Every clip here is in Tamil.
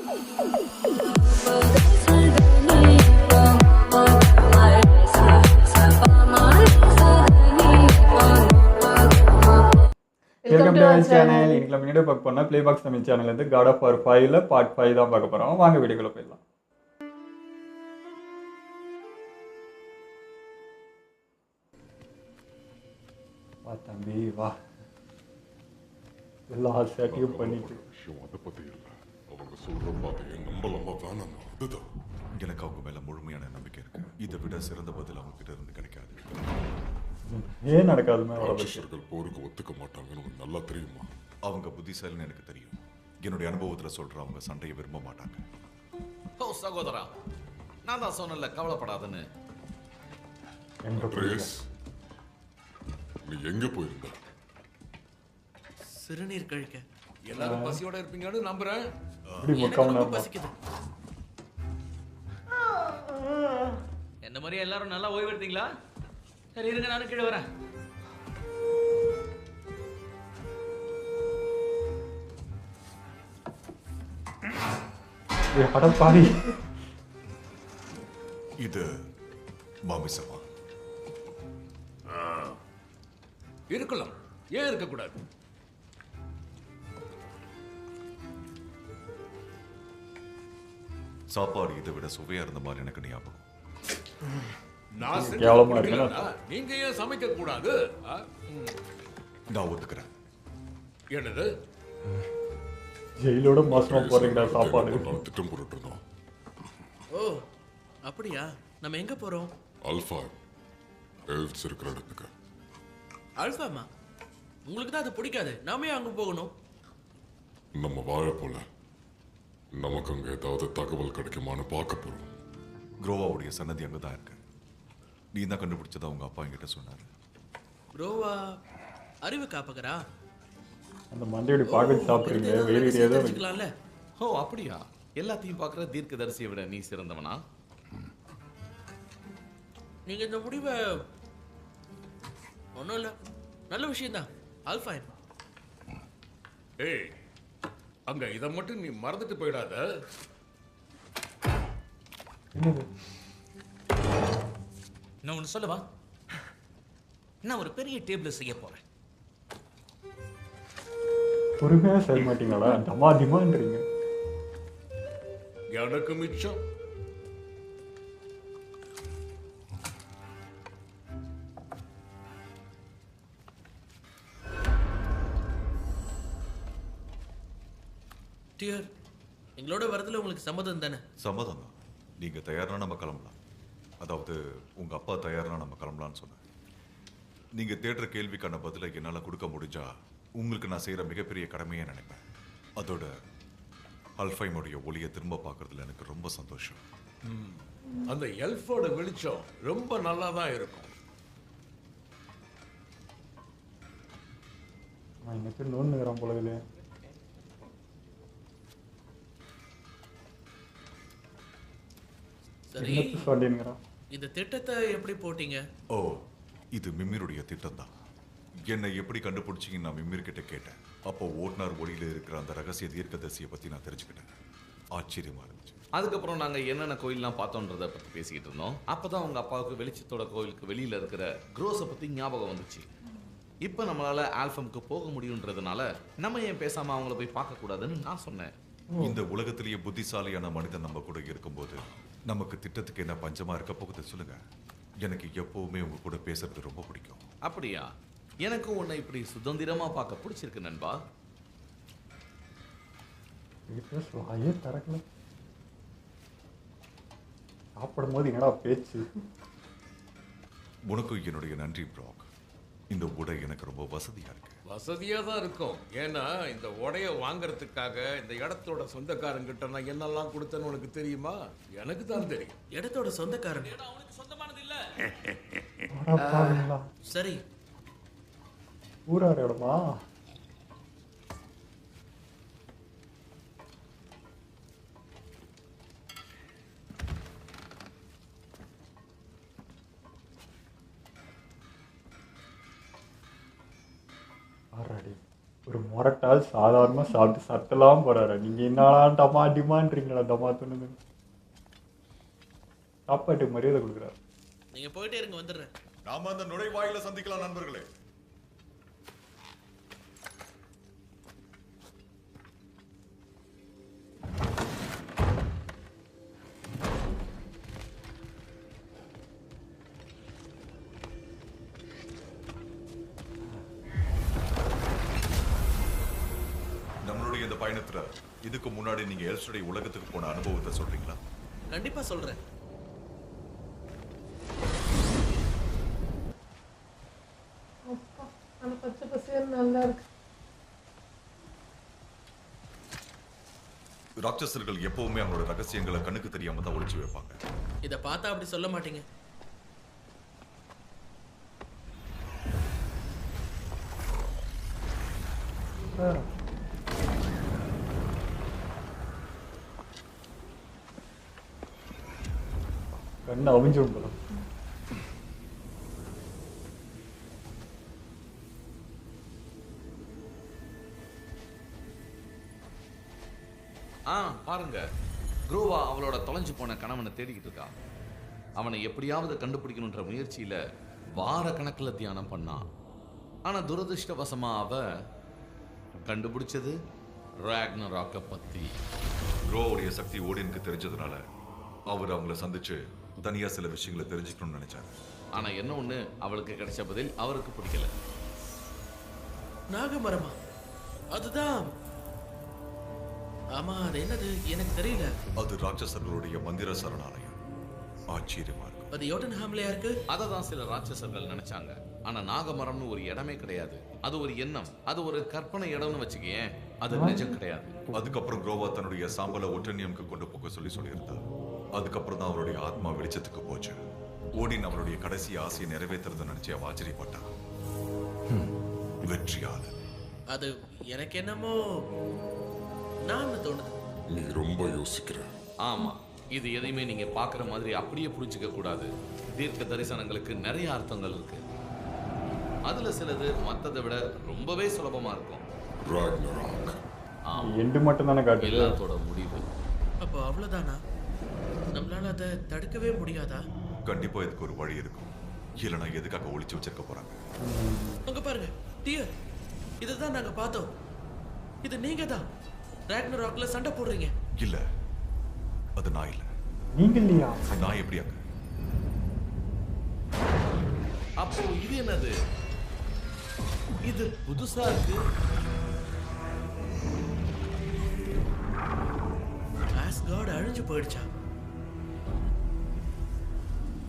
Welcome to our channel. இன்னைக்கு நம்ம வீடியோ பார்க்க போனால் ப்ளே பாக்ஸ் தமிழ் சேனல்லேருந்து காட் ஆஃப் வார் 5ல பார்ட் 5 தான் பார்க்க போகிறோம். வாங்க வீடியோக்குள்ள போயிடலாம். வா தம்பி வா, எல்லா சேட்டையும் பண்ணிட்டு விஷயம் அதை பத்தி இல்ல. அவங்க சொல்ற பாதையை நம்பலாமா வேணாமா, அதுதான். எனக்கு அவங்க மேல முழுமையான நம்பிக்கை இருக்கு. இதை விட சிறந்த பதில் அவங்க கிட்ட இருந்து கிடைக்காது. ஏன் நடக்காதுமே வர பற்றி ராட்சசர்கள் போருக்கு ஒத்துக்க மாட்டாங்கன்னு உனக்கு நல்லா தெரியுமா? அவங்க புத்திசாலின்னு எனக்கு தெரியும். என்னுடைய அனுபவத்துல சொல்ற அவங்க சண்டையை விரும்ப மாட்டாங்க. ஓ சகோதரா, நான் தான் சொன்னல கவலைப்படாதன்னு. எங்க ரேஸ், நீ எங்க போயிருந்த? சிறுநீர் கழிக்க. எல்லாரும் பசியோட இருப்பீங்கன்னு நம்புறேன். இப்படி எனக்கு முக்காம ரொம்ப நேரமா பசிக்குது. என்ன மாதிரி எல்லாரும் நல்லா ஓய்வு எடுத்தீங்களா? சரி இருங்க, நானும் கீழே வரேன். அடப்பாடி. இது மாமிசமா? இருக்கலாம், ஏன் இருக்க கூடாது? சாப்பாடு இதை விட சுவையா இருந்த மாதிரி எனக்கு ஞாபகம். நான் கேவலமா இருக்குன்னா நீங்க ஏன் சமைக்க கூடாது? நான் ஒத்துக்கிறேன். என்னது? ஜெயிலோட மோசமா போறீங்களா சாப்பாடு? நான் திட்டம் போட்டுட்டு இருந்தோம். ஓ அப்படியா? நம்ம எங்க போறோம்? அல்ஃபா எல்ஸ் இருக்கிற இடத்துக்கு. அல்ஃபாமா? உங்களுக்கு தான் அது பிடிக்காது. நாமே அங்க போகணும். நம்ம வாழ போல நமக்கு அங்க ஏதாவது தகவல் கிடைக்குமான்னு பார்க்க போறோம். குரோவாவுடைய சன்னதி அங்கதான் இருக்கு. நீ தான் கண்டுபிடிச்சதா உங்க அப்பா என்கிட்ட சொன்னாரு. ப்ரோவா அறிவு காப்பகரா? அந்த மண்டையோட பாக்கெட் சாப்பிடுறீங்க, வேறு ஏதோ தெரிஞ்சுக்கலாம்ல. ஓ அப்படியா? எல்லாத்தையும் பார்க்குற தீர்க்கதரிசியை விட நீ சிறந்தவனா? நீங்க இந்த முடிவை ஒன்றும் இல்லை, நல்ல விஷயம்தான். ஆல்ஃபைன். ஏய், அங்க இத மட்டும் நீ மறந்துட்டு போயிடாத. நான் ஒன்று சொல்லவா? நான் ஒரு பெரிய டேபிள் செய்ய போறேன். பொறுமையா செய்ய மாட்டீங்களா? டமாதிமான்றீங்க. எனக்கு மிச்சம். டியர், எங்களோட வரதுல உங்களுக்கு சம்மதம் தானே? சம்மதம் தான். நீங்க தயார்னா நம்ம கிளம்பலாம். அதாவது உங்க அப்பா தயார்னா நம்ம கிளம்பலாம்னு சொன்னேன். நீங்க தேடுற கேள்விக்கான பதிலை என்னால கொடுக்க முடிஞ்சா உங்களுக்கு நான் செய்யற மிகப்பெரிய கடமையை நினைப்பேன். அதோட அல்ஃபைமுடைய ஒளியை திரும்ப பார்க்கறதுல எனக்கு ரொம்ப சந்தோஷம். அந்த எல்ஃபோட வெளிச்சம் ரொம்ப நல்லா தான் இருக்கும். நான் இன்னைக்கு நோண்டுகிறேன் போலவே. சரி, சொல்லிங்கிறான். இந்த திட்டத்தை எப்படி போட்டீங்க? ஓ, இது மிம்மிருடைய திட்டம் தான். என்னை எப்படி கண்டுபிடிச்சிங்கன்னு நான் மிம்மிர் கிட்ட கேட்டேன். அப்போ ஓட்டுநர் ஒளியில இருக்கிற அந்த ரகசிய தீர்க்கதரிசியை பத்தி நான் தெரிஞ்சுக்கிட்டேன். ஆச்சரியமா இருந்துச்சு. அதுக்கப்புறம் நாங்க என்னென்ன கோயில்லாம் பார்த்தோன்றதை பத்தி பேசிக்கிட்டு இருந்தோம். அப்பதான் உங்க அப்பாவுக்கு வெளிச்சத்தோட கோயிலுக்கு வெளியில இருக்கிற குரோஸை பத்தி ஞாபகம் வந்துச்சு. இப்போ நம்மளால ஆல்ஃபம்க்கு போக முடியுன்றதுனால நம்ம ஏன் பேசாம அவங்கள போய் பார்க்க கூடாதுன்னு நான் சொன்னேன். இந்த உலகத்திலேயே புத்திசாலியான மனிதன் நம்ம கூட இருக்கும்போது நமக்கு திட்டத்துக்கு என்ன பஞ்சமா இருக்க போகுது சொல்லுங்க. எனக்கு எப்பவுமே உங்க கூட பேசுறது ரொம்ப பிடிக்கும். அப்படியா? எனக்கும் உன்னை இப்படி சுதந்திரமா பார்க்க பிடிச்சிருக்கு நண்பா. வாயே திறக்கல. சாப்பிடும் போது என்னடா பேச்சு? உனக்கு என்னுடைய நன்றி ப்ராக். இந்த உடை எனக்கு ரொம்ப வசதியா இருக்கு. வசதியா தான் இருக்கும். ஏன்னா இந்த உடைய வாங்கறதுக்காக இந்த இடத்தோட சொந்தக்காரங்கிட்ட நான் என்னெல்லாம் கொடுத்தேன்னு உனக்கு தெரியுமா? எனக்கு தான் தெரியும். இடத்தோட சொந்தக்காரன். அவனுக்கு சொந்தமானது இல்ல. அடப்பாவிங்களா. சரி, ஊரார் இடமா? ஆறாடி ஒரு முரட்டால் சாதாரணமாக சாப்பிட்டு சத்தலாம் போறாரு. நீங்கள் என்னடா டமா டிமான்றீங்களா டமா துணுது. சாப்பாட்டுக்கு மரியாதை கொடுக்குறாரு. நீங்க போயிட்டே இருங்க, வந்துடுறேன். நாம அந்த நுழைவாயில சந்திக்கலாம் நண்பர்களே. நம்மளுடைய இந்த பயணத்துல இதுக்கு முன்னாடி நீங்க எல்ஸ்டே உலகத்துக்கு போன அனுபவத்தை சொல்றீங்களா? கண்டிப்பா சொல்றேன். அப்பா, அந்த பச்சை பசேல்னு நல்லா இருக்கு. ராட்சசர்கள் எப்பவுமே அவங்களோட ரகசியங்களை கண்ணுக்கு தெரியாம தான் ஒளிச்சு வைப்பாங்க. இத பார்த்தா அப்படி சொல்ல மாட்டீங்க. கண்ணு அவிஞ்சிடும் போல. பாருங்க, குரோவா அவளோட தொலைஞ்சு போன கணவனை தேடிக்கிட்டு இருக்கா. அவனை எப்படியாவது கண்டுபிடிக்கணுன்ற முயற்சியில வார கணக்கில் தியானம் பண்ணான். ஆனா துரதிருஷ்டவசமா அவ கண்டுபிடிச்சது ராக்னராக்கை பத்தி. குரோவுடைய சக்தி ஓடினுக்கு தெரிஞ்சதுனால அவர் அவங்கள சந்திச்சு தனியா சில விஷயங்களை தெரிஞ்சுக்கணும்னு நினைச்சாரு. ஆனா என்ன ஒண்ணு, அவளுக்கு கிடைச்ச பதில் அவருக்கு பிடிக்கல. நாகமரமா? அதுதான். ஆமா, அது என்னது எனக்கு தெரியல. அது ராட்சசர்களுடைய மந்திர சரணாலயம். ஆச்சரியமா இருக்கும். அது யோட்டன்ஹாம்லயா இருக்கு? அதை தான் சில ராட்சசர்கள் நினைச்சாங்க. ஆனா நாகமரம்னு ஒரு இடமே கிடையாது. அது ஒரு எண்ணம், அது ஒரு கற்பனை இடம்னு வச்சுக்கேன். அது நிஜம் கிடையாது. அதுக்கப்புறம் குரோவா தன்னுடைய சாம்பலை ஒட்டனியம்க்கு கொண்டு போக சொல்லியிருந்தா. அதுக்கப்புறம் தான் அவருடைய ஆத்மா வெளிச்சத்துக்கு போச்சு. ஓடின் அவருடைய கடைசி ஆசையை நிறைவேற்றுறதை நினைச்சு அவ ஆச்சரியப்பட்டான். வெற்றியாளர். அது எனக்கு என்னமோ நான் தோணுது. நீ ரொம்ப யோசிக்கிற. ஆமா, இது எதையுமே நீங்க பாக்குற மாதிரி அப்படியே புரிஞ்சுக்க கூடாது. தீர்க்க தரிசனங்களுக்கு நிறைய அர்த்தங்கள் இருக்கு. அதுல சிலது மத்ததை விட ரொம்பவே சுலபமா இருக்கும். ராக்னராக். எண்டு மட்டும் தானே காட்டுது. எல்லாத்தோட முடிவு. அப்போ அவ்வளவுதானா? நம்மளால அதை தடுக்கவே முடியாதா? கண்டிப்பா இதுக்கு ஒரு வழி இருக்கும். இல்லைன்னா எதுக்காக ஒளிச்சு வச்சிருக்க போறாங்க? அங்க பாருங்க, டியர். இதுதான் நாங்க பார்த்தோம். இது நீங்க தான் ராக்னராக்ல சண்டை போடுறீங்க. இல்ல, அது நான் இல்ல. நீங்க இல்லையா? நான் எப்படி அங்க? அப்போ இது என்னது? இது புதுசா இருக்கு. ஆஸ்கார்ட் அழிஞ்சு போயிடுச்சா?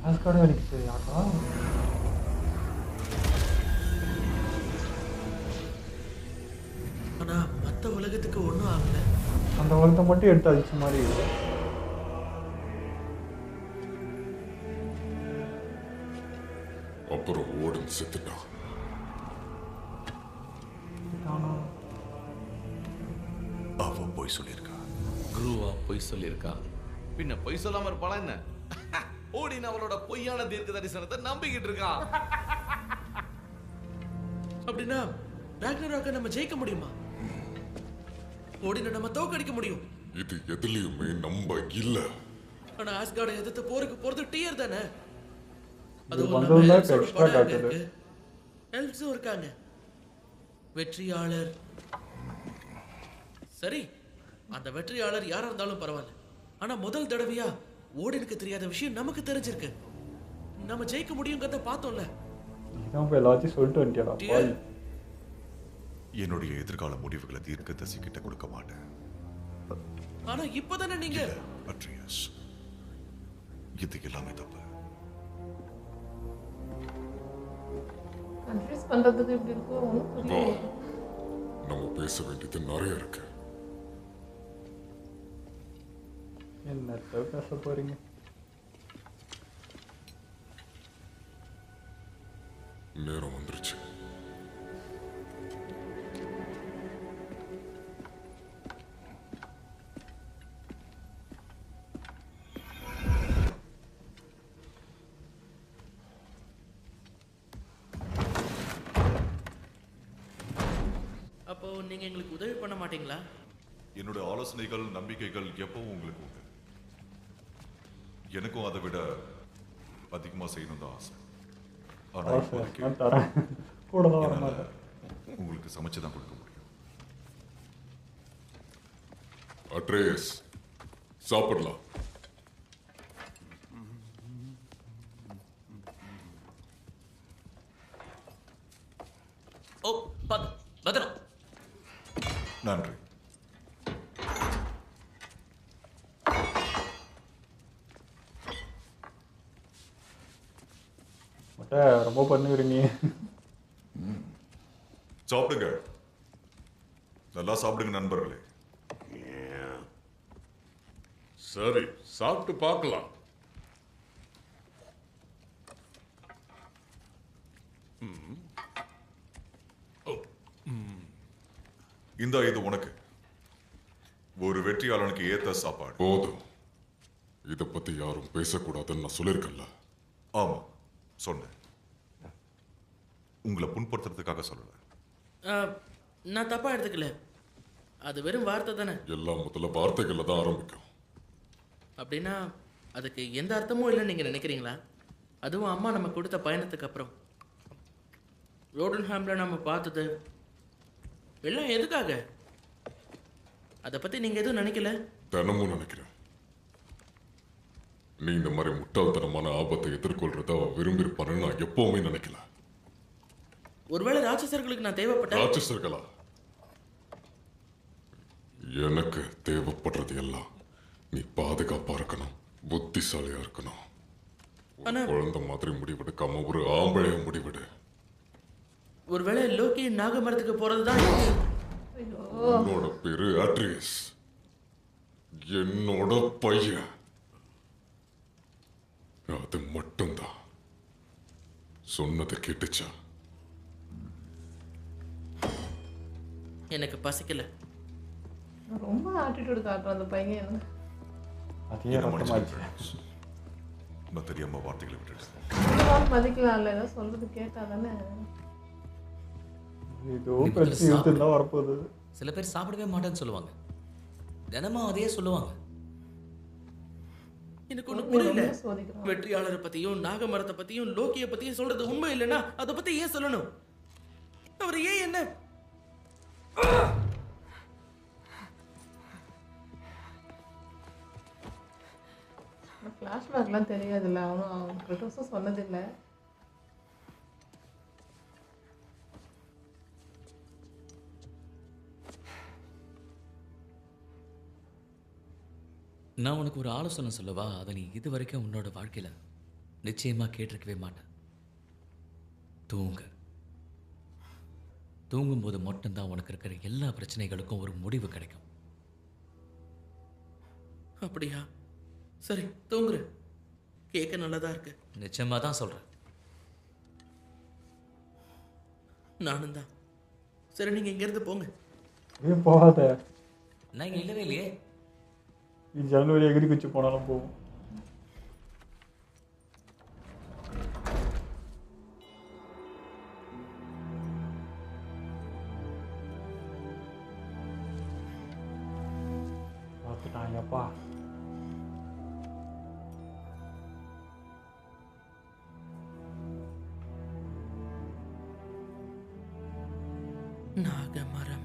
ஆஸ்கார்டு வேலைக்கு போயாக்கா? ஆனா மத்த உலகத்துக்கு ஒண்ணும் ஆகல. அந்த உலகத்தை மட்டும் எடுத்து அழிச்ச மாதிரி இல்லை. அப்புறம் ஓடன் செத்துட்டான். அவ போய் சொல்லியிருக்கா. குருவா பொய் சொல்லியிருக்கா. பின்ன பொய் சொல்லாம இருப்பாளா என்ன? ஓடின் அவளோட பொய்யான தீர்க்க தரிசனத்தை நம்பிக்கிட்டு இருக்கான். அப்படின்னா ராக்னராக்கை நம்ம ஜெயிக்க முடியுமா? ஓடின நம்ம தோக்கடிக்க முடியும். இது எதுலயுமே நம்ப இல்ல. ஆனா ஆஸ்கார்டை எதிர்த்து போருக்கு போறது டியர் தானே. அது இது ஒரு வந்ததுல நம்ம எல்ஸோட extra படம் அங்க காட்டுது. இருக்கு. எல்ஸும் இருக்காங்க. வெற்றியாளர். சரி, அந்த வெற்றியாளர் யாரா இருந்தாலும் பரவாயில்ல. ஆனா முதல் தடவையா ஓடினுக்கு தெரியாத விஷயம் நமக்கு தெரிஞ்சிருக்கு. நம்ம ஜெயிக்க முடியுங்கிறத பார்த்தோம்ல. நீதான் போய் எல்லாத்தையும் சொல்லிட்டு வந்துட்டியாடா டியர். பாய். என்னுடைய எதிர்கால முடிவுகளை தீர்க்க தசி கிட்ட கொடுக்க மாட்டேன். ஆனா இப்பதானே நீங்க அட்ரியஸ், இது எல்லாமே தப்பு. கன்ஃபியூஸ் பண்றதுக்கு இப்படி இருக்கும் ஒன்றும் வா, புரியல. நம்ம பேச வேண்டியது நிறைய இருக்கு. என்னத்த பேச போறீங்க? நேரம் வந்துருச்சு. அப்போ நீங்க எங்களுக்கு உதவி பண்ண மாட்டீங்களா? என்னோட ஆலோசனைகள் நம்பிக்கைகள் எப்பவும் உங்களுக்கு உண்டு. எனக்கும் அதை விட அதிகமா செய்யணும் தான் ஆசை. ஆனா இப்போதைக்கு நான் தரேன், கூட தான் வர என்னால மாட்டேன். உங்களுக்கு சமைச்சு தான் கொடுக்க முடியும். அட்ரேஸ் சாப்பிடலாம். ஓ பாத்து பத்திரம். நன்றி. மட்டை ரொம்ப பண்ணுகிறீங்க. சாப்பிடுங்க, நல்லா சாப்பிடுங்க நண்பர்களே. சரி, சாப்பிட்டு பார்க்கலாம். இந்த இது உனக்கு ஒரு வெற்றியாளனுக்கு ஏத்த சாப்பாடு. போதும், இதை பத்தி யாரும் பேசக்கூடாதுன்னு நான் சொல்லியிருக்கேன்ல. ஆமா சொன்னேன், உங்களை புண்படுத்துறதுக்காக சொல்லல. நான் தப்பா எடுத்துக்கல, அது வெறும் வார்த்தை தானே. எல்லாம் முதல்ல வார்த்தைகள்ல தான் ஆரம்பிக்கும். அப்படின்னா அதுக்கு எந்த அர்த்தமும் இல்லைன்னு நீங்கள் நினைக்கிறீங்களா? அதுவும் அம்மா நம்ம கொடுத்த பயணத்துக்கு அப்புறம் ரோடன்ஹாமில் நம்ம பார்த்தது எல்லாம் எதுக்காக? அதை பற்றி நீங்கள் எதுவும் நினைக்கல? தினமும் நினைக்கிறேன், நீ இந்த மாதிரி முட்டாள்தனமான ஆபத்தை எதிர்கொள்றத அவ விரும்பியிருப்பான்னு நான் எப்பவுமே நினைக்கல. ஒருவேளை ராட்சசர்களுக்கு நான் தேவைப்பட்டேன். ராட்சசர்களா? எனக்கு தேவைப்படுறது எல்லாம் நீ பாதுகாப்பா இருக்கணும், புத்திசாலியா இருக்கணும். ஒரு ஆனா- குழந்தை மாதிரி முடிவெடுக்காம ஒரு ஆம்பளைய முடிவெடு. ஒருவேளை லோக்கி நாகமரத்துக்கு போகிறது தான். உன்னோட பேரு அட்ரிஸ், என்னோட பையன். அது மட்டும்தான். சொன்னதை கேட்டுச்சா? எனக்கு பசிக்கல. ரொம்ப ஆட்டிடியூட் காட்டுறான் அந்த பையன். அதே என்ன ரத்தமாச்சு. மன்னிச்சுக்கங்க. நான் தெரியாம வார்த்தைகளை விட்டுட்டேன். கொஞ்சமாவது மதிக்கலாம்ல, ஏதோ சொல்றது கேட்டா தானே. ஏதோ பிரச்சனை இழுத்துன்னு வரப்போகுது. சில பேர் சாப்பிடவே மாட்டேன்னு சொல்லுவாங்க, தினமும் அதையே சொல்லுவாங்க. எனக்கு ஒன்றும் புரியல. ரொம்ப சோதிக்கிறான். வெற்றியாளரை பற்றியும் நாகமரத்தை பற்றியும் லோக்கியை பற்றியும் சொல்றது உண்மை இல்லைன்னா அதை பற்றி ஏன் சொல்லணும்? அவர் ஏன் என்ன ஃப்ளாஷ்பேக்லாம் தெரியாதுல்ல, அவனும் கிரிட்டோஸும் சொன்னதில்லை. நான் உனக்கு ஒரு ஆலோசனை சொல்லவா? அதை நீ இது வரைக்கும் உன்னோட வாழ்க்கையில நிச்சயமா கேட்டிருக்கவே மாட்டேன். தூங்கு. தூங்கும்போது மட்டும்தான் உனக்கு இருக்கிற எல்லா பிரச்சனைகளுக்கும் ஒரு முடிவு கிடைக்கும். அப்படியா? சரி, தூங்குறேன். கேட்க நல்லதா இருக்கு. நிச்சயமா தான் சொல்றேன். நானும் தான். சரி, நீங்க இங்கிருந்து போங்க. ஏன் போகாத, நான் இங்க இல்லவே இல்லையே. நீ ஜன்னல் வழியா எகிரி குச்சி போனாலும் போகும். பார்த்துட்டான் அப்பா. நாகமரம்.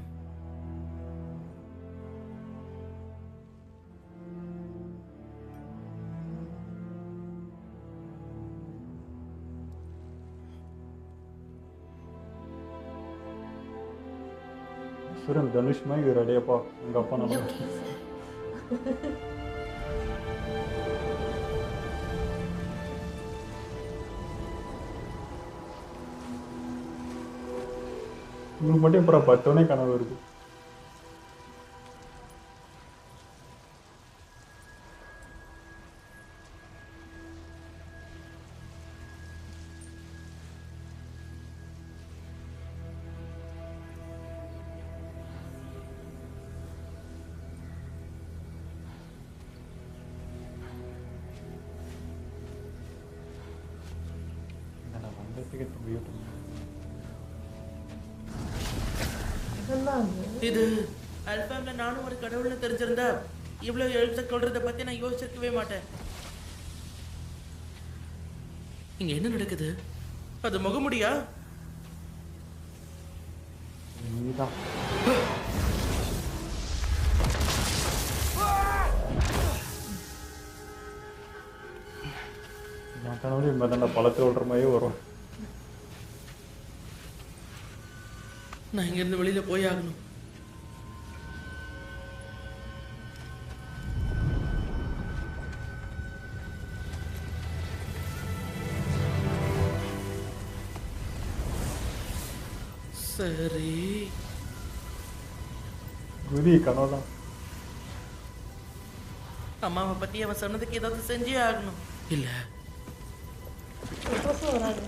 சுரன் தனுஷ் மாதிரி ரெடியாப்பா உங்க அப்பா நல்லா. உங்களுக்கு மட்டும் இப்போ பத்தோனே கனவு வருது. நான் வந்ததுக்கு முடியட்டும். இதெல்லாம் என்னதான் அது இது அல்ஃபாம்ல நானும் ஒரு கடவுள்னு தெரிஞ்சிருந்தா இவ்வளவு எழுத்த கொள்றத பத்தி நான் யோசிச்சிருக்கவே மாட்டேன். இங்க என்ன நடக்குது? அது முகமுடியா? நீதான் நான் கனவு இது மாதிரி தான் பழத்தில் விடுற மாதிரியே வரும். நான் இங்க இருந்து வெளியில போய் ஆகணும். சரி, குதி கனவு தான். அம்மாவை பத்தி அவன் சொன்னதுக்கு ஏதாவது செஞ்சே ஆகணும். இல்ல எப்போ வராது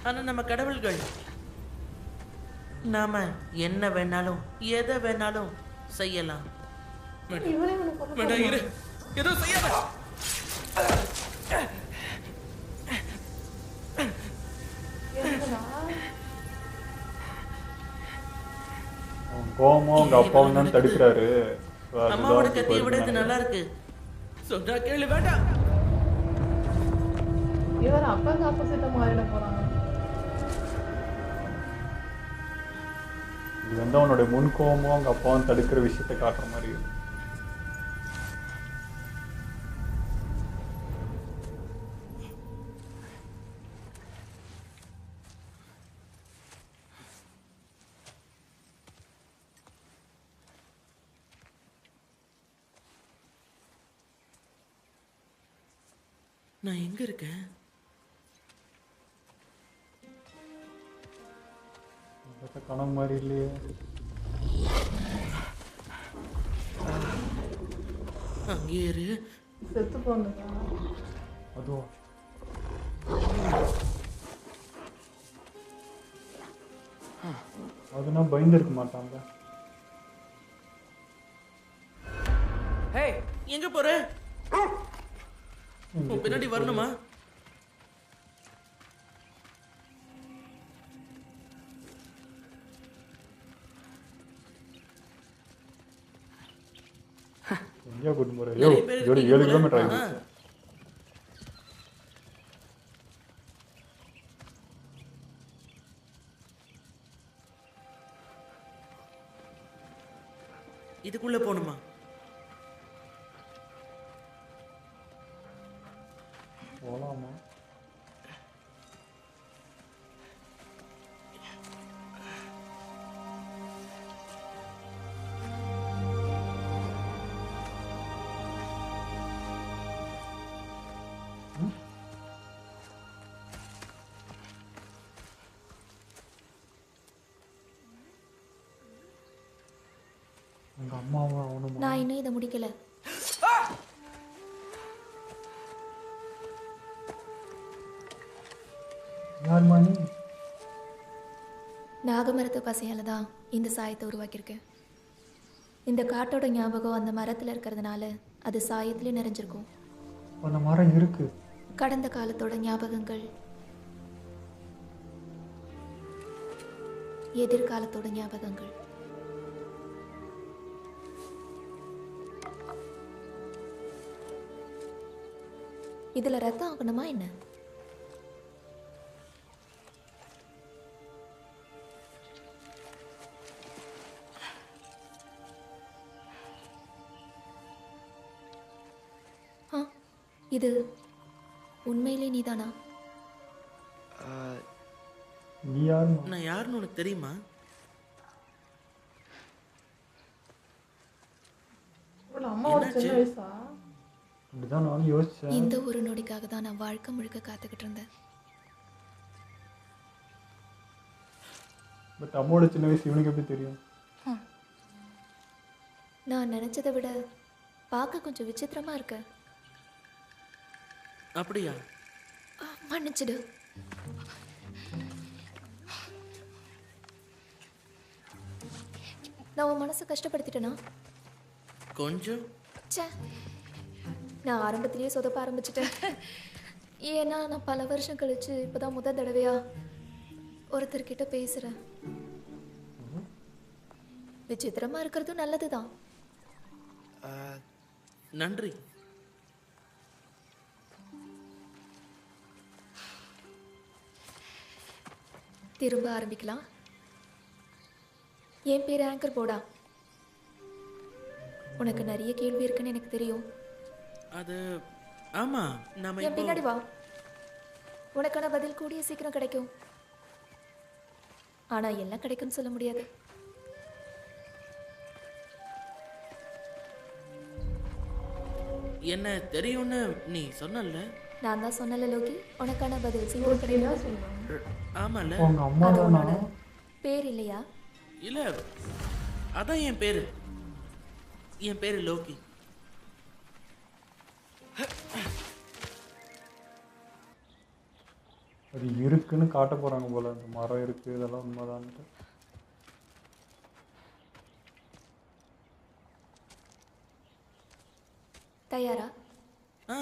ஆனா நம்ம கடவுள்கள் நாம என்ன வேணாலும் எதை வேணாலும் செய்யலாம். இவனே உனக்கு வேண்டாம், இரு, ஏதோ செய்யாத. என்னடா அவன் கோவமும் அவங்க அப்பாவும் தான் தடுக்கிறாரு. So அம்மாவோட அதுதான் கத்தியை விட இது இப்போ நல்லா இருக்கு. சொன்னா கேளு. வேண்டாம். இவர் அப்பாவுக்கு ஆப்போசிட்டா மாறிட போறாங்க. இது வந்து அவனுடைய முன் கோவமும் அவங்க அப்பாவும் தடுக்கிற விஷயத்தை காட்டுற மாதிரி இருக்கு. நான் எங்க இருக்கேன்? பார்த்தா கனவு மாதிரி இல்லையே. அங்கேயே இரு. செத்து போனதா அதுவும் அதுனா பயந்துருக்க மாட்டாங்க. எங்க போற? உன் பின்னாடி வரணுமா? எங்கேயா கூட்டு போற? நிறைய பேர் ஜோடி இருக்கீங்க 7 போல. கிலோமீட்டர் ஆ. ஆகிடுச்சு. இதுக்குள்ள போகணுமா? போலாமா? உங்க அம்மாவும் அவனுமா? நான் இன்னும் இதை முடிக்கல. யாருமா நீ? நாகமரத்து பசையால தான் இந்த சாயத்தை உருவாக்கியிருக்கேன். இந்த காட்டோட ஞாபகம் அந்த மரத்தில் இருக்கிறதுனால அது சாயத்திலே நிறைஞ்சிருக்கும். அந்த மரம் இருக்கு. கடந்த காலத்தோட ஞாபகங்கள், எதிர்காலத்தோட ஞாபகங்கள். இதுல ரத்தம் ஆகணுமா என்ன? இது உண்மையிலே நீதானா? நீ யாருமா? நான் யாருன்னு உனக்கு தெரியுமா? இவ்வளவு அம்மாவோட சின்ன வயசா? அப்படிதான் நானும் யோசிச்சேன். இந்த ஒரு நொடிக்காக தான் நான் வாழ்க்கை முழுக்க காத்துக்கிட்டு இருந்தேன். பட் அம்மாவோட சின்ன வயசு இவனுக்கு எப்படி தெரியும்? நான் நினைச்சதை விட பார்க்க கொஞ்சம் விசித்திரமா இருக்க. அப்படியா? மன்னிச்சிடு. நான் உன் மனசை கஷ்டப்படுத்திட்டேனா? கொஞ்சம். ச்சே, நான் ஆரம்பத்திலேயே சொதப்ப ஆரம்பிச்சிட்டேன். ஏன்னா நான் பல வருஷம் கழிச்சு இப்போதான் முதல் தடவையா ஒருத்தர்கிட்ட பேசுகிறேன். விசித்திரமா இருக்கிறதும் நல்லதுதான். நன்றி. திரும்ப ஆரம்பிக்கலாம். என் பேர் ஆங்கர் போடா. உனக்கு நிறைய கேள்வி இருக்குன்னு எனக்கு தெரியும். அது ஆமா, நாம என் பின்னாடி வா. உனக்கான பதில் கூடிய சீக்கிரம் கிடைக்கும். ஆனா எல்லாம் கிடைக்கும்னு சொல்ல முடியாது. என்ன தெரியும்னு நீ சொன்னல. நான் தான் சொன்னல லோகி, உனக்கான பதில் சீக்கிரம் கிடைக்கும். சொல்லுவாங்க. ஆமால. உங்க அம்மா அது தானா? உன்னோட பேர் இல்லையா? இல்ல, அதான் என் பேரு. என் பேரு லோகி. அது இருக்குன்னு காட்ட போறாங்க போல. அந்த மரம் இருக்கு, இதெல்லாம் உண்மைதான்ட்டு. தயாரா? ஆ,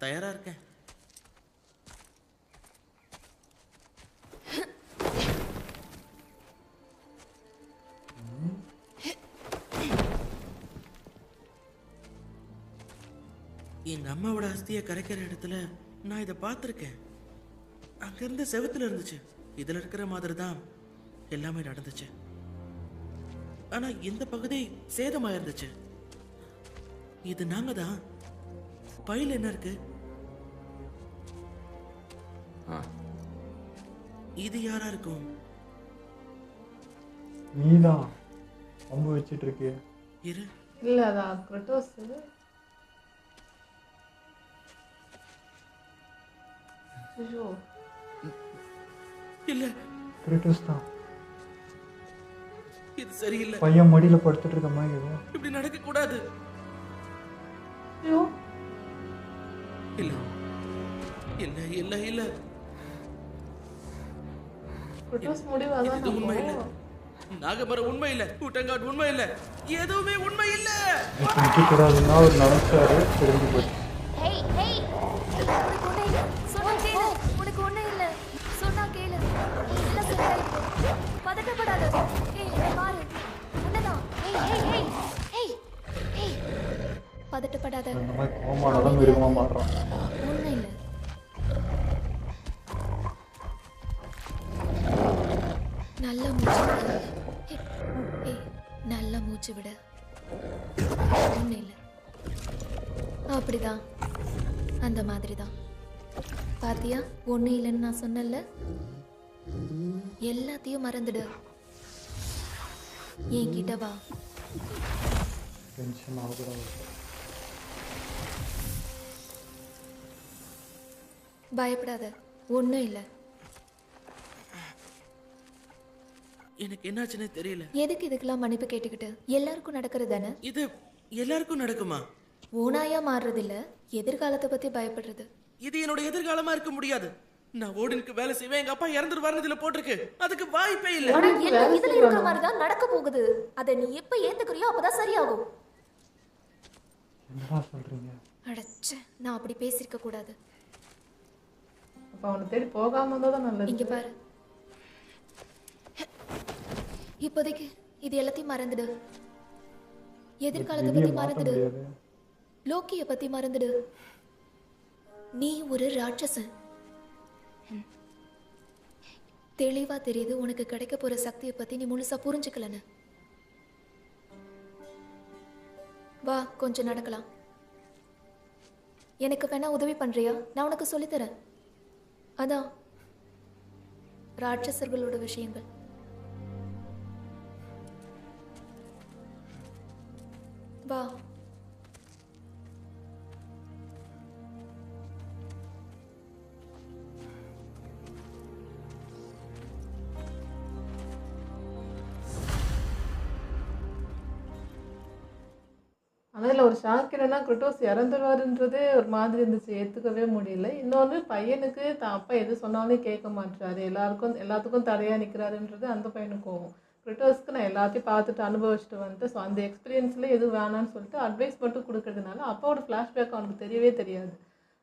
தயாரா இருக்கேன். எங்க அம்மாவோட அஸ்தியை கரைக்கிற இடத்துல நான் இதை பார்த்துருக்கேன். அங்கிருந்து செவுத்துல இருந்துச்சு. இதுல இருக்கிற மாதிரி தான் எல்லாமே நடந்துச்சு. ஆனா இந்த பகுதி சேதமா இருந்துச்சு. இது நாங்க தான். பையில என்ன இருக்கு? இது யாரா இருக்கும்? நீதான் அம்பு வச்சிட்டு இருக்கிய. இரு, இல்ல அதான் கிரட்டோஸ். ஐயோ இல்ல, கிரேட்டோஸ் தான். இது சரியில்லை. பையன் மடியில படுத்துட்டு இருக்க மாதிரி இருக்கும். இப்படி நடக்க கூடாது. ஐயோ இல்ல இல்ல இல்ல இல்ல, கிரட்டோஸ் முடிவு அதான் இது உண்மை இல்ல. நம்ம. நாகமரம் உண்மை இல்ல. கூட்டங்காட் உண்மை இல்ல. எதுவுமே உண்மை இல்ல. நிக்க கூடாதுன்னா அவர் நினைச்சாரு, தெரிஞ்சு போச்சு. ஹேய் ஹேய், உனக்கு ஒண்ணே இல்ல. சொன்னா கேளு. உனக்கு ஒண்ணே இல்ல. சொன்னா கேளு. எல்லாம் சரியாயிடும். பதட்டப்படாத. ஏய் இங்க பாரு. உன்னதான். Hey hey hey hey hey. பதட்டப்படாத. இந்த மாதிரி கோமானதான் மிருகமா மாறுறான். ஒண்ணும் இல்ல. நல்ல மூச்சு விடு. ஏய் நல்ல மூச்சு விடு. ஒண்ணும் இல்ல. அப்படிதான், அந்த மாதிரி தான். பாத்தியா, ஒன்றும் இல்லைன்னு நான் சொன்னேன்ல. எல்லாத்தையும் மறந்துடு. என்கிட்ட வா. டென்ஷன் ஆகக்கூடாது. பயப்படாத, ஒன்றும் இல்லை. எனக்கு என்னாச்சுன்னே தெரியல. எதுக்கு இதுக்கெல்லாம் மன்னிப்பு கேட்டுக்கிட்டு? எல்லாருக்கும் நடக்கிறது தானே. இது எல்லாருக்கும் நடக்குமா? ஓனாயா மாறுறதில்ல, எதிர்காலத்தை பத்தி பயப்படுறது. இது என்னோட எதிர்காலமா இருக்க முடியாது. நான் ஓடனுக்கு வேலை செய்வேன். எங்க அப்பா இறந்துருவாருன்னு இதுல போட்டிருக்கு. அதுக்கு வாய்ப்பே இல்ல. ஆனா எல்லாம் இதுல இருக்கிற மாதிரி தான் நடக்க போகுது. அதை நீ எப்ப ஏத்துக்கிறியோ அப்பதான் சரியாகும். என்னடா சொல்றீங்க? அடச்சே, நான் அப்படி பேசியிருக்க கூடாது. அப்ப அவனை தேடி போகாம தான் நல்லது. இங்க பாரு, இப்போதைக்கு இது எல்லாத்தையும் மறந்துடு. எதிர்காலத்தை பத்தி மறந்துடு. லோக்கிய பத்தி மறந்துடு. நீ ஒரு ராட்சசன். தெளிவா தெரியுது உனக்கு கிடைக்க போற சக்தியை பத்தி நீ முழுசா புரிஞ்சுக்கலன்னு. வா, கொஞ்சம் நடக்கலாம். எனக்கு வேணா உதவி பண்றியா? நான் உனக்கு சொல்லித்தரேன். அதான் ராட்சசர்களோட விஷயங்கள். வா. ஆனா இதுல ஒரு ஷாக் என்னன்னா, கிரட்டோஸ் இறந்துருவாருன்றதே ஒரு மாதிரி இருந்துச்சு, ஏத்துக்கவே முடியல. இன்னொன்னு, பையனுக்கு தான் அப்பா எது சொன்னாலும் கேட்க மாட்டாரு, எல்லாத்துக்கும் தடையா நிக்கிறாருன்றது அந்த பையனுக்கு கோவம். கிரட்டோஸ்க்கு நான் எல்லாத்தையும் பார்த்துட்டு அனுபவிச்சுட்டு வந்துட்டு, ஸோ அந்த எக்ஸ்பீரியன்ஸ்ல எதுவும் வேணான்னு சொல்லிட்டு அட்வைஸ் மட்டும் கொடுக்கறதுனால அப்பாவோட ஃப்ளாஷ்பேக் அவனுக்கு தெரியவே தெரியாது.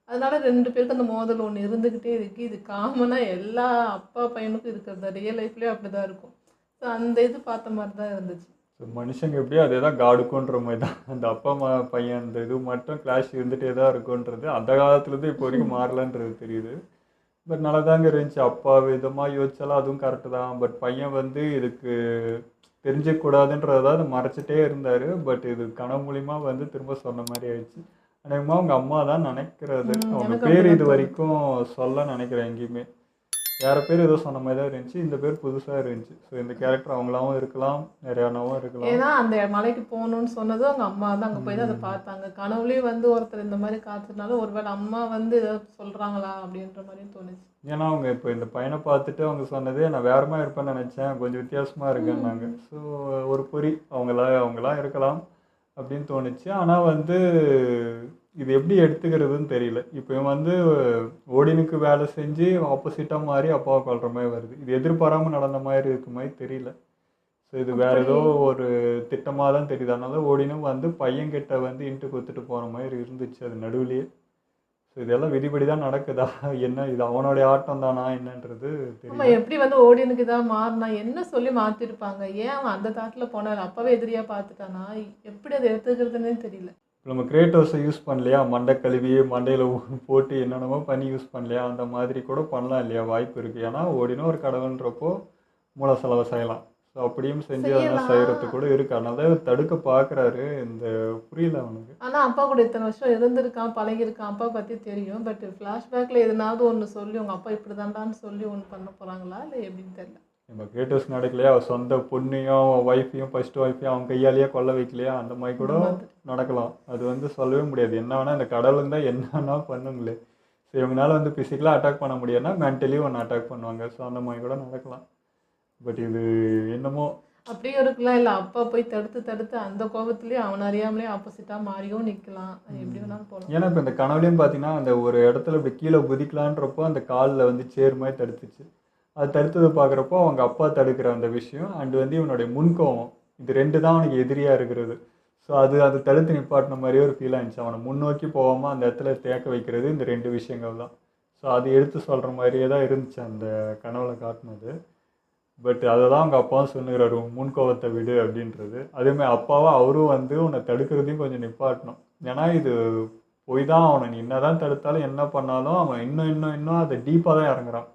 அதனால 2 பேருக்கு அந்த மோதல் ஒன்று இருந்துக்கிட்டே இருக்கு. இது காமனாக எல்லா அப்பா பையனுக்கும் இருக்கிறது, ரியல் லைஃப்லேயும் அப்படி தான் இருக்கும். ஸோ அந்த இது பார்த்த மாதிரி தான் இருந்துச்சு. ஸோ மனுஷங்க எப்படியோ அதே தான் காடுக்குன்ற மாதிரி தான். அந்த அப்பா அம்மா பையன் அந்த இது மட்டும் கிளாஷ் இருந்துகிட்டே தான் இருக்குன்றது அந்த காலத்துலேருந்து இப்போ வரைக்கும் மாறலன்றது தெரியுது. பட் நல்லா தாங்க இருந்துச்சு. அப்பா விதமாக யோசிச்சாலும் அதுவும் கரெக்டு தான். பட் பையன் வந்து இதுக்கு தெரிஞ்சிக்கூடாதுன்றதை அதை மறைச்சிட்டே இருந்தார். பட் இது கனவு மூலிமா வந்து திரும்ப சொன்ன மாதிரி ஆயிடுச்சு. அநேகமாக அவங்க அம்மா தான் நினைக்கிறது. அவங்க எனக்கு பேர் அப்படிதான் இது வரைக்கும் சொல்ல நினைக்கிறேன் எங்கேயுமே. வேறு பேர் ஏதோ சொன்ன மாதிரி தான் இருந்துச்சு. இந்த பேர் புதுசாக இருந்துச்சு. ஸோ இந்த கேரக்டர் அவங்களாவும் இருக்கலாம், நிறையானாவும் இருக்கலாம். ஏன்னா அந்த மலைக்கு போகணும்னு சொன்னதும் அவங்க அம்மா தான் அங்கே போய் தான் அதை பார்த்தாங்க. கனவுலேயும் வந்து ஒருத்தர் இந்த மாதிரி காத்துனாலும் ஒருவேளை அம்மா வந்து ஏதாவது சொல்கிறாங்களா அப்படின்ற மாதிரியும் தோணுச்சு. ஏன்னா அவங்க இப்போ இந்த பையனை பார்த்துட்டு அவங்க சொன்னதே நான் வேறமா இருப்பேன்னு நினச்சேன், கொஞ்சம் வித்தியாசமாக இருக்கேன்னாங்க. ஸோ ஒரு பொறி அவங்களாம் இருக்கலாம் அப்படின்னு தோணுச்சு. ஆனால் வந்து இது எப்படி எடுத்துக்கிறதுன்னு தெரியல. இப்போ இவன் வந்து ஓடினுக்கு வேலை செஞ்சு ஆப்போசிட்டாக மாறி அப்பாவை கொள்கிற மாதிரி வருது. இது எதிர்பாராமல் நடந்த மாதிரி இருக்க மாதிரி தெரியல. ஸோ இது வேற ஏதோ ஒரு திட்டமாக தான் தெரியுது. அதனால ஓடினும் வந்து பையன்கிட்ட வந்து இன்ட்டு கொடுத்துட்டு போகிற மாதிரி இருந்துச்சு அது நடுவுலையே. ஸோ இதெல்லாம் விதிப்படி தான் நடக்குதா என்ன, இது அவனுடைய ஆட்டம் தானா என்னன்றது ஆமா, தெரியல. எப்படி வந்து ஓடினுக்கு தான் மாறினா என்ன சொல்லி மாற்றிருப்பாங்க? ஏன் அவன் அந்த தாட்டில் போனான்? அப்பாவே எதிரியாக பார்த்துட்டானா? எப்படி அதை எடுத்துக்கிறதுனே தெரியல. இப்போ நம்ம கிரியேட்டர்ஸை யூஸ் பண்ணலையா, மண்டை கழுவி மண்டையில் போட்டு என்னென்னமோ பண்ணி யூஸ் பண்ணலையா, அந்த மாதிரி கூட பண்ணலாம் இல்லையா, வாய்ப்பு இருக்குது. ஏன்னா ஓடினும் ஒரு கடவுன்றப்போ மூல செலவை செய்யலாம். ஸோ அப்படியும் செஞ்சு அதெல்லாம் செய்கிறதுக்கு கூட இருக்கு. அதனால தடுக்க பார்க்குறாரு. இந்த புரியல அவனுக்கு. ஆனால் அப்பா கூட இத்தனை வருஷம் இருந்திருக்கான், பழகிருக்கான், அப்பா பற்றி தெரியும். பட் ஃப்ளாஷ்பேக்கில் எதனாவது ஒன்று சொல்லி உங்கள் அப்பா இப்படி தாண்டான்னு சொல்லி ஒன்று பண்ண போகிறாங்களா இல்லை எப்படின்னு தெரியல. நம்ம கிரியேட்டர்ஸ் நடக்கலையா, அவன் சொந்த பொண்ணையும் ஒய்ஃபையும் ஃபர்ஸ்ட் ஒய்ஃபையும் அவன் கையாலேயே கொல்ல வைக்கலையா, அந்த மாதிரி கூட நடக்கலாம். அது வந்து சொல்லவே முடியாது. என்ன வேணால் இந்த கடவுளுங்க தான் என்னன்னா பண்ணுங்களே. ஸோ இவங்களால வந்து ஃபிசிக்கலாக அட்டாக் பண்ண முடியாதுன்னா மென்டலியும் ஒன்று அட்டாக் பண்ணுவாங்க. ஸோ அந்த மாதிரி கூட நடக்கலாம். பட் இது என்னமோ அப்படியே இருக்கலாம். இல்லை அப்பா போய் தடுத்து அந்த கோபத்துலேயே அவன் அறியாமலே ஆப்போசிட்டாக மாறியும் நிற்கலாம். எப்படி வேணாலும் போகலாம். ஏன்னா இப்போ இந்த கனவுலையும் பார்த்தீங்கன்னா அந்த ஒரு இடத்துல இப்படி கீழே குதிக்கலான்றப்போ அந்த காலில் வந்து சேர் மாதிரி தடுத்துச்சு. அது தடுத்தது பார்க்குறப்போ அவங்க அப்பா தடுக்கிற அந்த விஷயம் அண்டு வந்து இவனுடைய முன்கோவம், இது ரெண்டு தான் அவனுக்கு எதிரியாக இருக்கிறது. ஸோ அது தடுத்து நிப்பாட்டின மாதிரியே ஒரு ஃபீல் ஆகிடுச்சு. அவனை முன்னோக்கி போகாமல் அந்த இடத்துல தேக்க வைக்கிறது இந்த ரெண்டு விஷயங்கள் தான். ஸோ அது எடுத்து சொல்கிற மாதிரியே தான் இருந்துச்சு அந்த கனவுல காட்டினது. பட் அதை தான் அவங்க அப்பாவும் சொன்னுகிறாரு, முன்கோவத்தை விடு அப்படின்றது. அதேமாதிரி அப்பாவும் அவரும் வந்து உன்னை தடுக்கிறதையும் கொஞ்சம் நிப்பாட்டணும். ஏன்னா இது போய் தான் அவனை நீ என்ன தான் தடுத்தாலும் என்ன பண்ணாலும் அவன் இன்னும் அதை டீப்பாக தான் இறங்குறான்.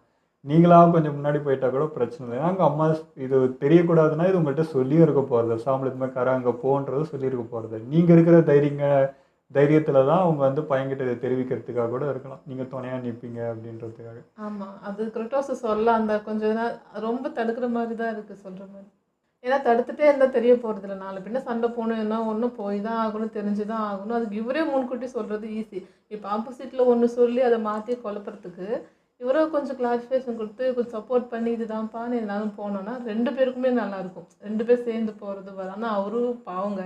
நீங்களாக கொஞ்சம் முன்னாடி போயிட்டா கூட பிரச்சனை இல்லை. ஏன்னா அங்கே அம்மா இது தெரியக்கூடாதுன்னா இது உங்கள்கிட்ட சொல்லியும் இருக்க போகிறது. சாம்பளத்து மாதிரி கரை அங்கே போன்றது சொல்லியிருக்க போகிறது. நீங்கள் இருக்கிற தைரியத்தில் தான் அவங்க வந்து பையன்கிட்ட இதை தெரிவிக்கிறதுக்காக கூட இருக்கலாம். நீங்கள் துணையாக நிற்பீங்க அப்படின்றதுக்காக. ஆமாம், அது கிரிட்டோஸை சொல்ல அந்த கொஞ்சம் ரொம்ப தடுக்கிற மாதிரி தான் இருக்குது சொல்கிற மாதிரி. ஏன்னா தடுத்துட்டே இருந்தால் தெரிய போகிறதில்ல. நாலு பின்ன சண்டை போகணுன்னா ஒன்று போய் தான் ஆகணும், தெரிஞ்சு தான் ஆகணும். அதுக்கு இவரே முன்கூட்டி சொல்கிறது ஈஸி. இப்போ ஆப்போசிட்டில் ஒன்று சொல்லி அதை மாற்றி குழப்பறதுக்கு இவரோ கொஞ்சம் கிளாரிஃபிகேஷன் கொடுத்து கொஞ்சம் சப்போர்ட் பண்ணி இதுதான்ப்பான்னு என்னாலும் போனோன்னா ரெண்டு பேருக்குமே நல்லாயிருக்கும். ரெண்டு பேர் சேர்ந்து போகிறது வர. ஆனால் அவரும் பாவங்க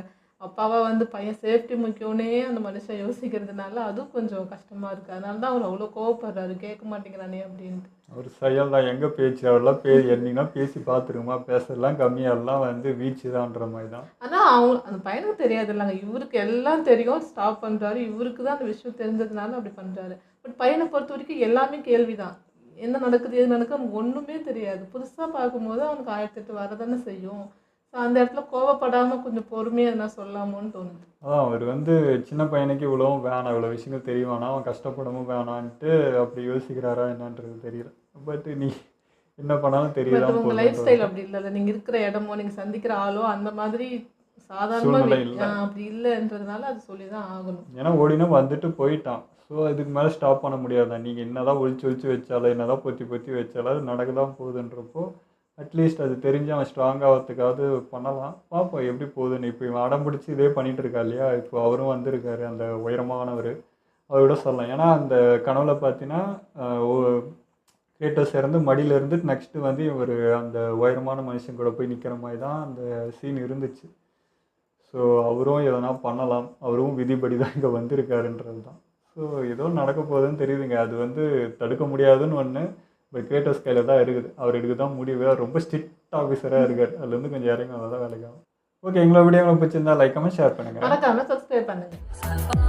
அப்பாவா வந்து பையன் சேஃப்டி முக்கியம்னே அந்த மனுஷன் யோசிக்கிறதுனால அதுவும் கொஞ்சம் கஷ்டமாக இருக்குது. அதனால தான் அவர் அவ்வளோ கோவப்படுறாரு, கேட்க மாட்டேங்கிறானே அப்படின்ட்டு. அவர் செயல் தான் எங்கே பேச்சு, அவரெல்லாம் என்னன்னா பேசி பார்த்துருமா, பேசலாம் கம்மியாகலாம் வந்து வீச்சு தான்ற மாதிரி தான். ஆனால் அவங்க அந்த பையனுக்கு தெரியாது இல்லைங்க, இவருக்கு எல்லாம் தெரியும், ஸ்டாப் பண்ணுறாரு. இவருக்கு தான் அந்த விஷயம் தெரிஞ்சதுனால அப்படி பண்ணுறாரு. பட் பையனை பொறுத்த வரைக்கும் எல்லாமே கேள்வி தான். என்ன நடக்குது எது நடக்குது அவனுக்கு ஒன்றுமே தெரியாது. புதுசாக பார்க்கும்போது அவனுக்கு 1008 வரதானே செய்யும். ஸோ அந்த இடத்துல கோவப்படாமல் கொஞ்சம் பொறுமையாக எதனா சொல்லாமோன்னு தோணுது. அதான் அவர் வந்து சின்ன பையனுக்கு இவ்வளவும் வேணாம், இவ்வளோ விஷயங்கள் தெரியவானா, அவன் கஷ்டப்படவும் வேணான்ட்டு அப்படி யோசிக்கிறாரா என்னன்றது தெரியல. பட் நீ என்ன பண்ணாலும் தெரியல. உங்கள் லைஃப் ஸ்டைல் அப்படி இல்லை, நீங்கள் இருக்கிற இடமோ நீங்கள் சந்திக்கிற ஆளோ அந்த மாதிரி சூழ்நிலை சாதாரணமாக இல்லை. அப்படி இல்லைன்றதுனால அது சொல்லி தான் ஆகணும். ஏன்னா ஓடினா வந்துட்டு போயிட்டான். ஸோ இதுக்கு மேலே ஸ்டாப் பண்ண முடியாதான். நீங்கள் என்னதான் ஒழிச்சு வச்சாலும் என்னதான் பொத்தி வச்சாலும் அது நடக்க தான் போகுதுன்றப்போ அட்லீஸ்ட் அது தெரிஞ்சு அவன் ஸ்ட்ராங் ஆகிறதுக்காவது பண்ணலாம். பார்ப்போம் எப்படி போகுதுன்னு. இப்போ இவன் அடம் பிடிச்சி இதே பண்ணிகிட்டு இருக்கா இல்லையா. இப்போ அவரும் வந்திருக்காரு, அந்த உயரமானவர், அவரோட சொல்லலாம். ஏன்னா அந்த கனவுல பார்த்தீங்கன்னா கிரியேட்டர்ஸ் இருந்து மடியில் இருந்துட்டு நெக்ஸ்ட்டு வந்து இவர் அந்த உயரமான மனுஷன் கூட போய் நிற்கிற மாதிரி தான் அந்த சீன் இருந்துச்சு. ஸோ அவரும் எதனா பண்ணலாம், அவரும் விதிப்படி தான் இங்கே வந்திருக்காருன்றது தான். ஸோ ஏதோ நடக்க போகுதுன்னு தெரியுதுங்க. அது வந்து தடுக்க முடியாதுன்னு ஒன்று. பட் கிரியேட்டர்ஸ் கையில் தான் இருக்குது. அவர் எடுக்க தான் முடிவு. ரொம்ப ஸ்ட்ரிக்ட் ஆஃபீஸராக இருக்கார். அதுலேருந்து கொஞ்சம் இறங்கி நல்லா தான் வேலைக்காகும். ஓகே, எங்களை வீடியோ உங்களுக்கு பிடிச்சிருந்தா லைக் கமெண்ட் ஷேர் பண்ணுங்கள். மறக்காம சப்ஸ்கிரைப் பண்ணுங்கள்.